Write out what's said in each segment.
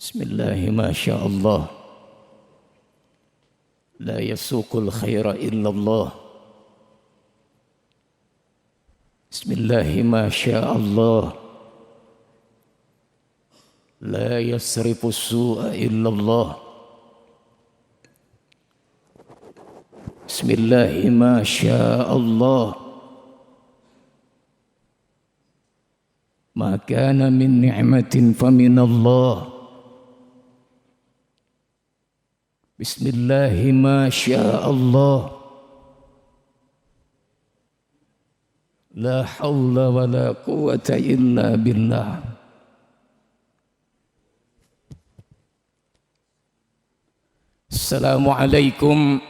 Bismillah, masya Allah. La yasuqul khaira illallah. Bismillah, masya Allah. La yasrifu su'a illallah. Bismillah, masya Allah. Ma kana min ni'matin famin Allah. Bismillah, masya Allah. La hawla wa la quwwata illa billah. Assalamualaikum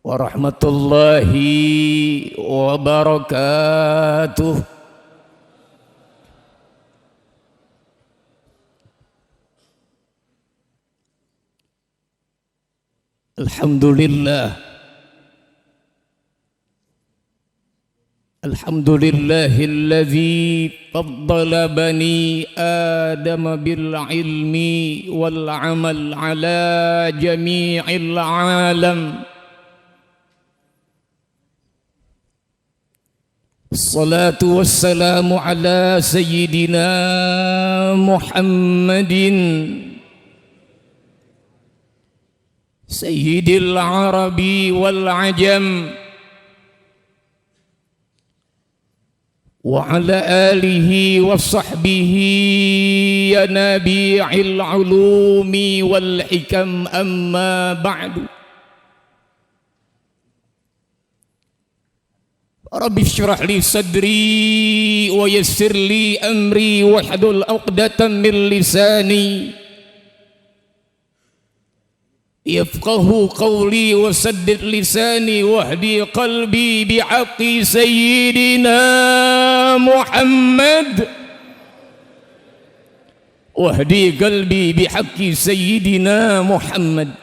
warahmatullahi wabarakatuh. Alhamdulillah. Alhamdulillahilladzi faddala bani Adam bil ilmi wal amal ala jami'il alam. Assalatu wassalamu ala sayyidina Muhammadin sayyidil arabi wal ajam wa ala alihi wa sahbihi ya nabi'il ulumi wal hikam, amma ba'du. Rabbi shrah li sadri wa yassir li amri wahlul 'uqdatam min lisani yafqahu qawli wa saddid lisani wahdi qalbi bihaqqi sayyidina Muhammad. Wahdi qalbi bihaqqi sayyidina Muhammad.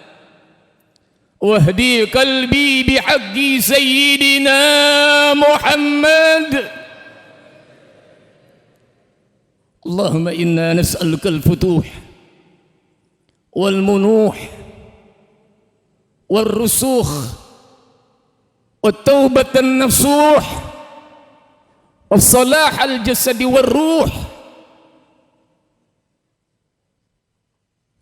Wahdi qalbi bihaqqi sayyidina Muhammad. Allahumma inna nas'aluka al-futuh wal munuh والرسوخ والتوبة النصوح والصلاح الجسد والروح.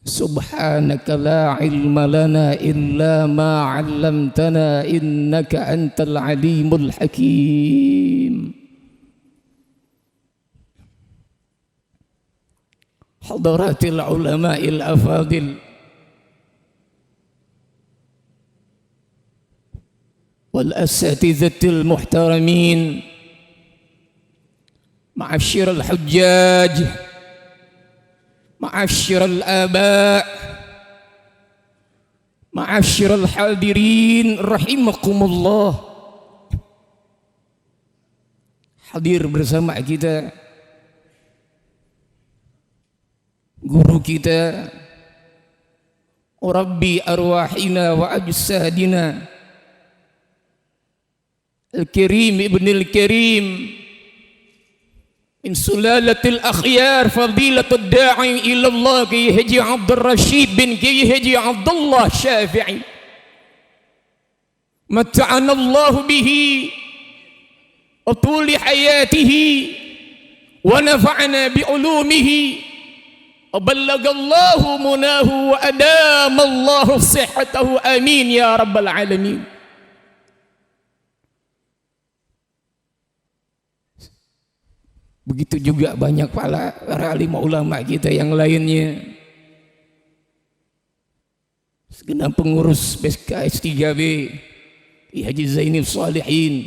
سبحانك لا علم لنا إلا ما علمتنا إنك أنت العليم الحكيم. حضرات العلماء الأفاضل والأساتذة المحترمين، معاشر الحجاج، معاشر الآباء، معاشر الحاضرين rahimakumullah. Hadir bersama kita guru kita, Rabbi arwahina wa ajsadina Al-Karim ibn Al-Karim min sulalatil akhyar fadilatul da'i ilallah Kiai Haji Abdul Rashid bin Kiai Haji Abdullah Syafi'i, mata'ana Allah bihi wa tuli hayatihi wa nafa'ana bi ulumihi wa ballagallahu munahu wa adamallahu sihhatahu, amin ya rabbal alamin. Begitu juga banyak para alim ulama kita yang lainnya, segenap pengurus PSKS 3B, Haji Zainif Salihin.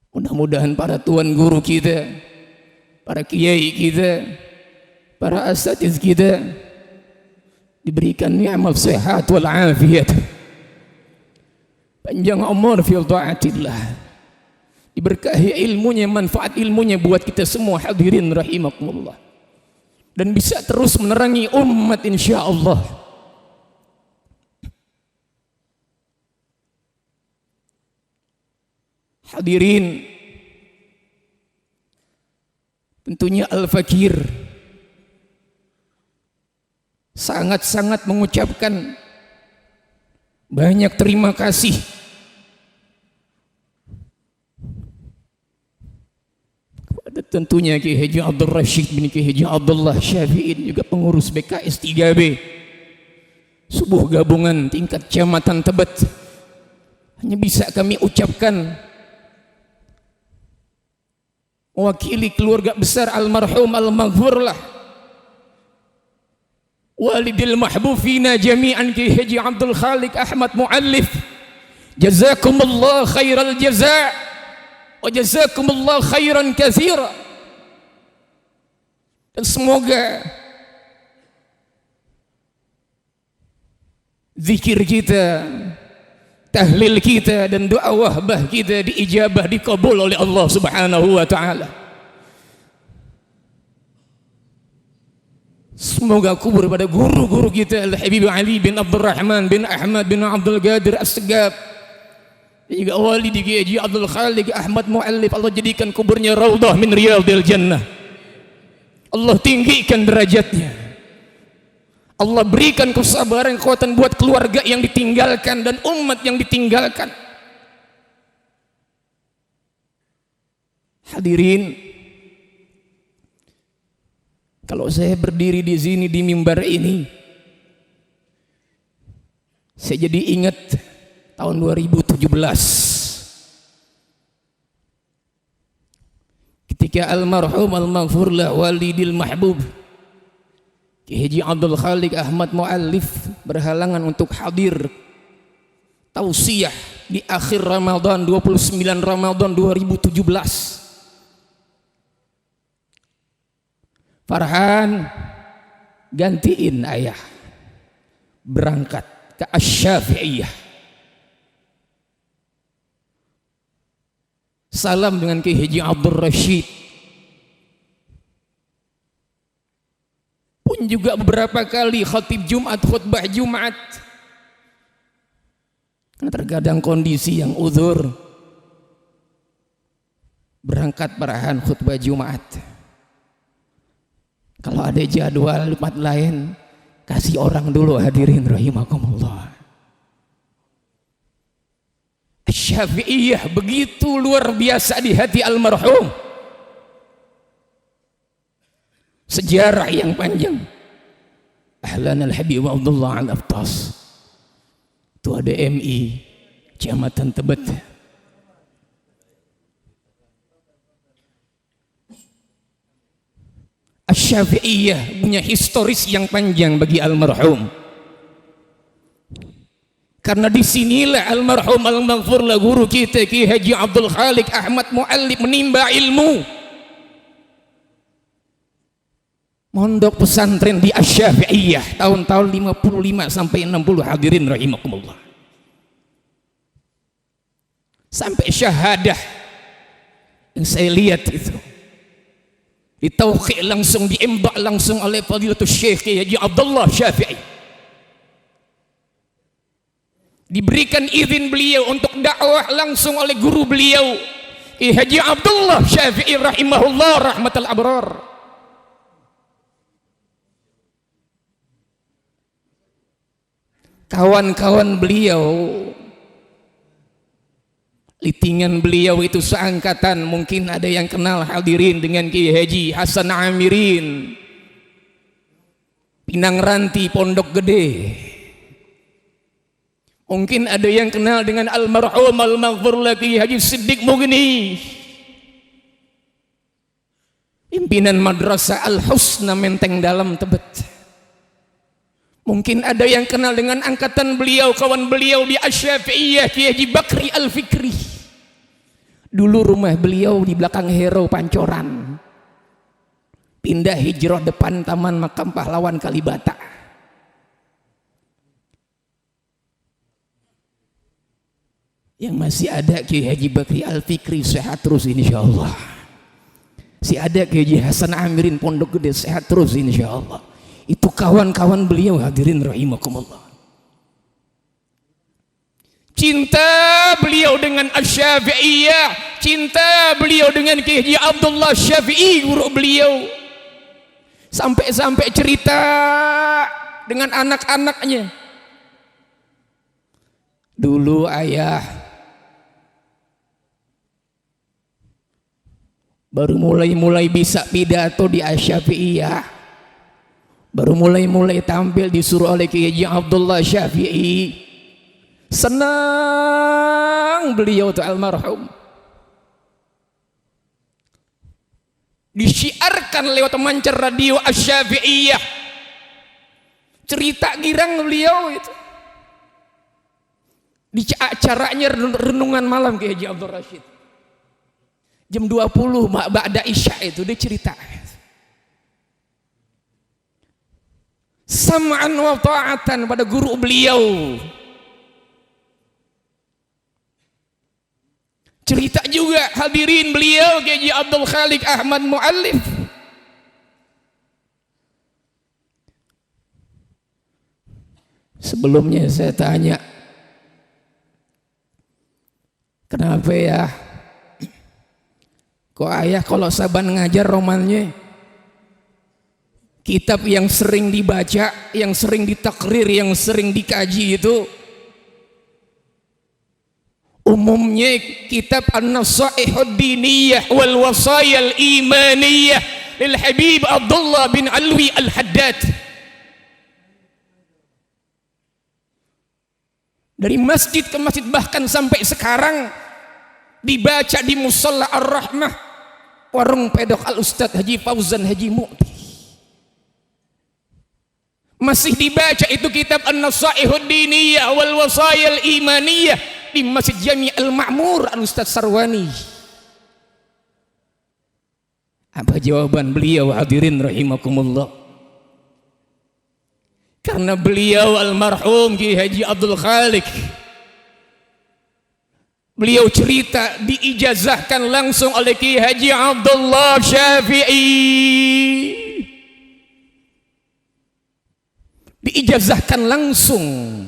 Mudah-mudahan para tuan guru kita, para kiai kita, para asatiz kita diberikan ni'mat sehat wal afiyat, panjang umur fi taatillah, diberkahi ilmunya, manfaat ilmunya buat kita semua hadirin rahimakumullah, dan bisa terus menerangi umat insyaallah. Hadirin, tentunya Al-Fakir sangat-sangat mengucapkan banyak terima kasih kepada tentunya Ki Haji Abdul Rashid bin Ki Haji Abdullah Syafi'in, juga pengurus BKS 3B Subuh Gabungan tingkat Kecamatan Tebet. Hanya bisa kami ucapkan mewakili keluarga besar almarhum al-maghfurlah walidil mahbufina jami'an Ki Haji Abdul Khaliq Ahmad Muallif, jazakumullah khairal jaza' wa jazakumullah khairan katsira. Dan semoga zikir kita, tahlil kita dan doa wahbah kita diijabah, dikabul oleh Allah Subhanahu wa taala. Semoga kubur pada guru-guru kita Al-Habib Ali bin Abdurrahman bin Ahmad bin Abdul Qadir As-Segaf, juga walidi Ki Haji Abdul Khaliq Ahmad Muallif, Allah jadikan kuburnya raudhah min riyadil jannah. Allah tinggikan derajatnya. Allah berikan kesabaran, kekuatan buat keluarga yang ditinggalkan dan umat yang ditinggalkan. Hadirin, kalau saya berdiri di sini di mimbar ini, saya jadi ingat tahun 2017 ketika almarhum al-maghfurlah walidil mahbub Ki Haji Abdul Khaliq Ahmad Muallif berhalangan untuk hadir tausiah di akhir Ramadan 29 Ramadan 2017. Farhan, gantiin ayah berangkat ke Asy-Syafi'iyah. Salam dengan Ki Haji Abdul Rashid. Pun juga beberapa kali khatib Jumat, khutbah Jumat. Karena terkadang kondisi yang uzur, berangkat Farhan khutbah Jumat. Kalau ada jadwal tempat lain, kasih orang dulu, hadirin rahimakumullah. Asy-Syafi'iyah begitu luar biasa di hati almarhum. Sejarah yang panjang. Ahlan al-Habib Abdullah al-Aftas. Itu ada MI Kecamatan Tebet. Asy-Syafi'iyah punya historis yang panjang bagi almarhum. Karena disinilah almarhum al-maghfurlah guru kita Ki Haji Abdul Khaliq Ahmad Muallif menimba ilmu. Mondok pesantren di Asy-Syafi'iyah tahun-tahun 55 sampai 60, hadirin rahimakumullah. Sampai syahadah yang saya lihat itu ditauqi langsung, diimba langsung oleh Fadilatul Syekh Ki Haji Abdullah Syafi'i. Diberikan izin beliau untuk dakwah langsung oleh guru beliau Ki Haji Abdullah Syafi'i rahimahullah rahmatal abrar. Kawan-kawan beliau, litingan beliau itu seangkatan, mungkin ada yang kenal hadirin dengan Ki Haji Hasan Amirin, Pinang Ranti Pondok Gede. Mungkin ada yang kenal dengan almarhum al-maghfurlah Ki Haji Siddiq Mughni, pimpinan Madrasah Al-Husna Menteng Dalam Tebet. Mungkin ada yang kenal dengan angkatan beliau, kawan beliau di Asy-Syafi'iyah, Ki Haji Bakri Al-Fikri. Dulu rumah beliau di belakang Hero Pancoran. Pindah hijrah depan Taman Makam Pahlawan Kalibata. Yang masih ada Ki Haji Bakri Al-Fikri sehat terus insyaallah. Si ada Ki Haji Hasan Amirin Pondok Gede sehat terus insyaallah. Itu kawan-kawan beliau, hadirin rahimakumullah. Cinta beliau dengan Asy-Syafi'iyah cinta beliau dengan Kiai Haji Abdullah Syafi'i, guru beliau. Sampai-sampai cerita dengan anak-anaknya. Dulu ayah baru mulai bisa pidato di Asy-Syafi'iyah, baru mulai tampil disuruh oleh Kiai Haji Abdullah Syafi'i. Senang beliau tuh almarhum. Disiarkan lewat mancar radio Asy-Syafi'iyah. Cerita girang beliau itu. Di acaranya renungan malam Kiai Haji Abdul Rashid. Jam 20 ba'da Isya itu dia cerita. Sam'an wa ta'atan pada guru beliau. Cerita juga hadirin beliau Kiai Haji Abdul Khaliq Ahmad Mu'allif. Sebelumnya saya tanya, kenapa ya kok ayah kalau saban ngajar romannya kitab yang sering dibaca, yang sering ditakrir, yang sering dikaji itu umumnya kitab An-Nasaihud Diniyah wal Wasayal Imaniyah lil Habib Abdullah bin Alwi Al-Haddad. Dari masjid ke masjid, bahkan sampai sekarang dibaca di Musalla Ar-Rahmah, warung pedok Al-Ustadz Haji Fauzan Haji Mu'ti. Masih dibaca itu kitab An-Nasaihud Diniyah wal Wasayal Imaniyah di Masjid Jami' Al-Ma'mur Al-Ustadz Sarwani. Apa jawaban beliau hadirin rahimakumullah? Karena beliau almarhum Kiai Haji Abdul Khaliq, beliau cerita diijazahkan langsung oleh Kiai Haji Abdullah Syafi'i, diijazahkan langsung.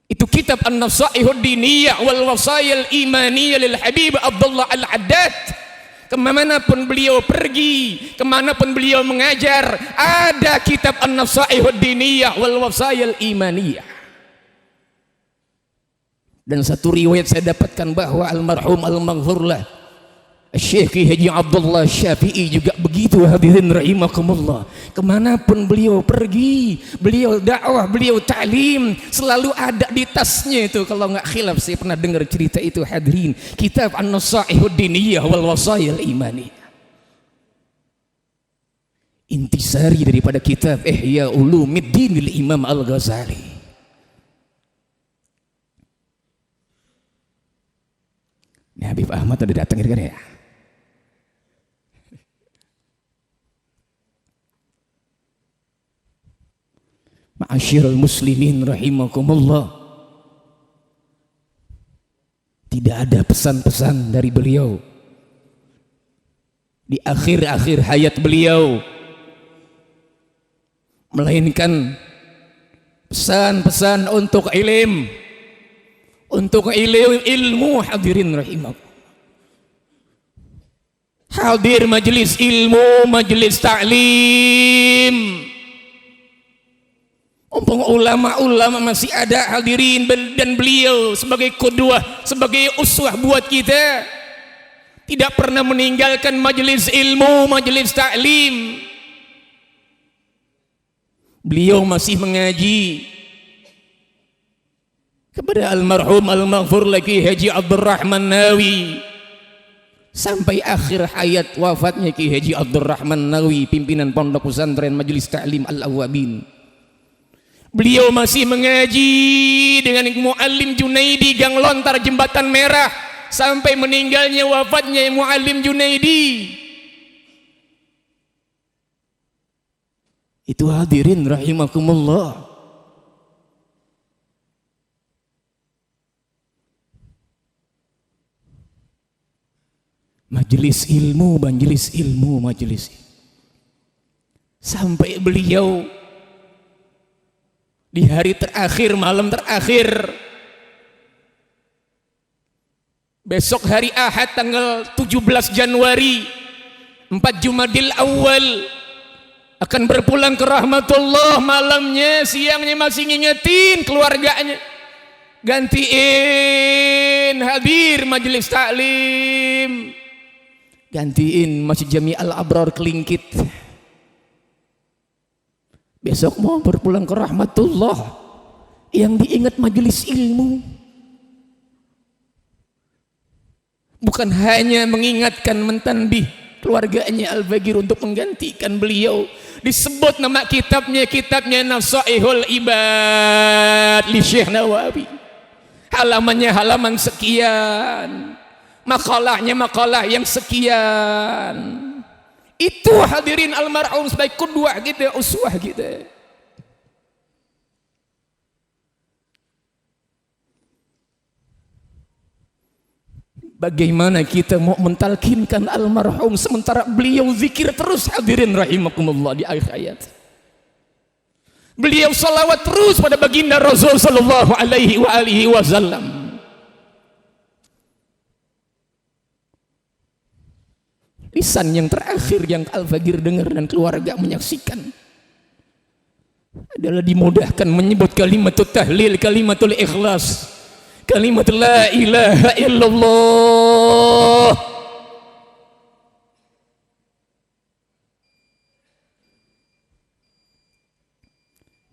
Itu kitab An-Nasaihud Diniyah wal Wasayal Imaniyah lil Habib Abdullah Al-Haddad. Kemanapun beliau pergi, kemanapun beliau mengajar, ada kitab An-Nasaihud Diniyah wal Wasayal Imaniyah. Dan satu riwayat saya dapatkan bahwa almarhum al-maghfurlah Syekh Haji Abdullah Syafi'i juga begitu hadirin rahimakumullah. Kemanapun beliau pergi, beliau dakwah, beliau ta'lim, selalu ada di tasnya itu. Kalau nggak khilaf, saya pernah dengar cerita itu hadirin, kitab An-Nasaihud Diniyah wal Wasayal Imaniyah. Intisari daripada kitab Ihya Ulumuddin Imam Al-Ghazali. Ini Habib Ahmad udah datang kan ya? Ma'asyiral muslimin rahimakumullah. Tidak ada pesan-pesan dari beliau di akhir-akhir hayat beliau, melainkan pesan-pesan untuk ilmu hadirin rahimakumullah. Hadir majelis ilmu, majelis ta'lim. Umpama ulama-ulama masih ada hadirin, dan beliau sebagai qudwah, sebagai uswah buat kita, tidak pernah meninggalkan majelis ilmu, majelis ta'lim. Beliau masih mengaji kepada almarhum al-maghfur lagi Haji Abdurrahman Nawawi sampai akhir hayat wafatnya Ki Haji Abdurrahman Nawawi, pimpinan pondok pesantren Majelis Ta'lim Al-Awwabin. Beliau masih mengaji dengan Muallim Junaidi Gang Lontar Jembatan Merah sampai meninggalnya, wafatnya Muallim Junaidi. Itu hadirin rahimakumullah. Majelis ilmu, majelis ilmu, majelis ilmu. Sampai beliau di hari terakhir, malam terakhir, besok hari Ahad tanggal 17 Januari 4 Jumadil Awal akan berpulang ke rahmatullah. Malamnya, siangnya masih ngingetin keluarganya, gantiin hadir majelis taklim, gantiin Masjid Jami Al Abrar Kelingkit. Besok mau berpulang ke rahmatullah, yang diingat majelis ilmu, bukan hanya mengingatkan, mentanbih keluarganya Al-Bagir untuk menggantikan beliau. Disebut nama kitabnya Nasaihul Ibad li Syekh Nawawi, halamannya halaman sekian, makalahnya makalah yang sekian. Itu hadirin almarhum sebagai qudwah kita, uswah kita. Bagaimana kita mau mentalkinkan almarhum sementara beliau zikir terus, hadirin rahimakumullah, di akhir ayat. Beliau salawat terus pada baginda Rasul sallallahu alaihi wasallam. Lisan yang terakhir yang Al-Bagir dengar dan keluarga menyaksikan adalah dimudahkan menyebut kalimat tahlil, kalimatul ikhlas, kalimat la ilaha illallah.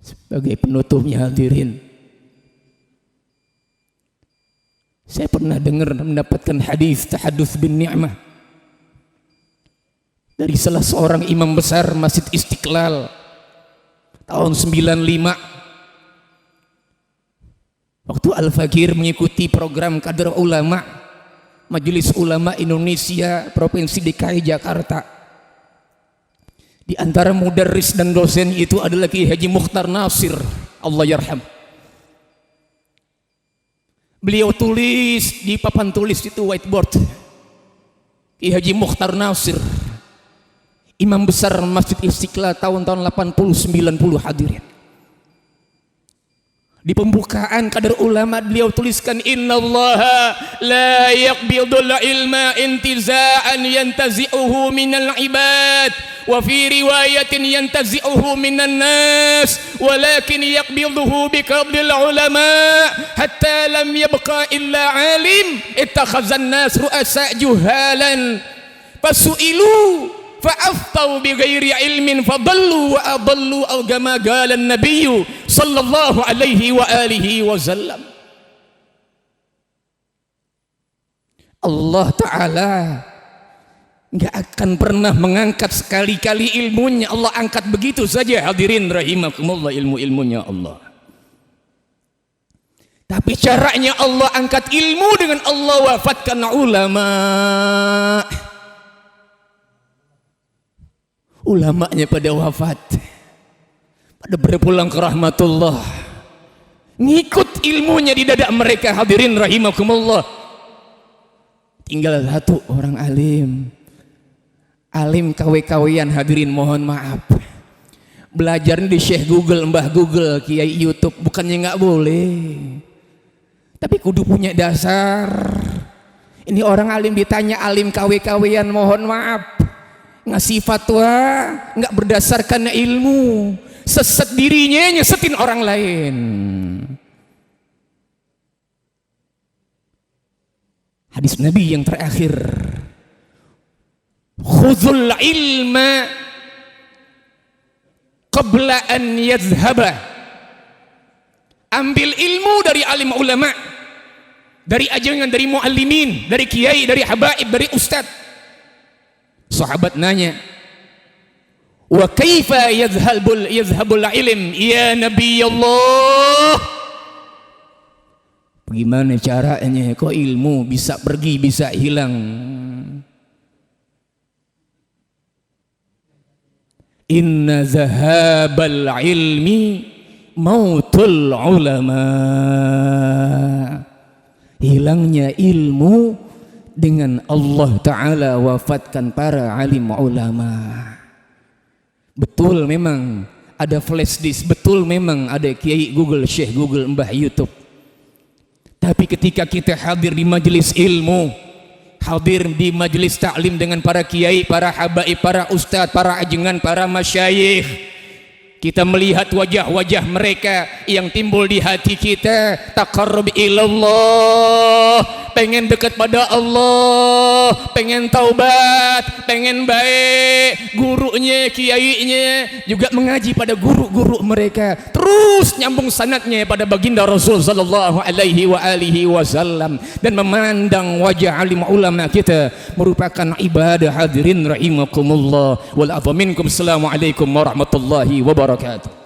Sebagai penutupnya hadirin, saya pernah dengar mendapatkan hadis tahadduts bin ni'mah dari salah seorang imam besar Masjid Istiqlal tahun 95, waktu Al-Bagir mengikuti program kader ulama Majelis Ulama Indonesia Provinsi DKI Jakarta. Di antara mudarris dan dosen itu adalah Kiai Haji Mukhtar Nasir, Allah yarham. Beliau tulis di papan tulis itu, whiteboard, Kiai Haji Mukhtar Nasir, imam besar Masjid Istiqlal tahun-tahun 80-90 hadirin. Di pembukaan kader ulama beliau tuliskan, innallaha la yaqbidul ilma intiza'an yantazi'uhu minal ibad wa fi riwayatin yantazi'uhu minan nas walakin yaqbiduhu biqabdil ulama hatta lam yabqa illa alim ittakhazan nas ru'asa juhalan fasu'ilu fa'aftau bighairi ilmin fadallu wa adallu aw kama qala an-nabiy sallallahu alaihi wa alihi wasallam. Allah Ta'ala enggak akan pernah mengangkat sekali-kali ilmunya. Allah angkat begitu saja, hadirin rahimakumullah, ilmu-ilmunya Allah. Tapi caranya Allah angkat ilmu dengan Allah wafatkan ulama. Ulamanya pada wafat, pada berpulang ke rahmatullah, ngikut ilmunya di dada mereka, hadirin rahimakumullah. Tinggal satu orang alim kawe-kawean, hadirin mohon maaf, belajar di Syekh Google, Mbah Google, Kiai YouTube, bukannya nggak boleh, tapi kudu punya dasar. Ini orang alim ditanya alim kawe-kawean, mohon maaf, ngasih fatwa nggak berdasarkan ilmu, sesat dirinya, nyesetin orang lain. Hadis Nabi yang terakhir, khudhul ilma qabla an yadhhaba. Ambil ilmu dari alim ulama, dari ajangan, dari muallimin, dari kiai, dari habaib, dari ustadz. Sahabat nanya, wa kaifa yadhhabul ilm ya Nabi Allah? Bagaimana caranya kok ilmu bisa pergi, bisa hilang? Inna zahabal ilmi mautul ulama. Hilangnya ilmu dengan Allah Ta'ala wafatkan para alim ulama. Betul memang ada flash disk, betul memang ada Kiai Google, Syekh Google, Mbah YouTube. Tapi ketika kita hadir di majelis ilmu, hadir di majelis taklim dengan para kiai, para habaib, para ustadz, para ajengan, para masyayikh, kita melihat wajah-wajah mereka yang timbul di hati kita, taqarrub ilallah, pengen dekat pada Allah, pengen taubat, pengen baik. Gurunya, kiainya juga mengaji pada guru-guru mereka, terus nyambung sanadnya pada baginda Rasul sallallahu alaihi wasallam, dan memandang wajah alim ulama kita merupakan ibadah. Hadirin rahimakumullah wal afa minkum. Assalamualaikum warahmatullahi wabarakatuh.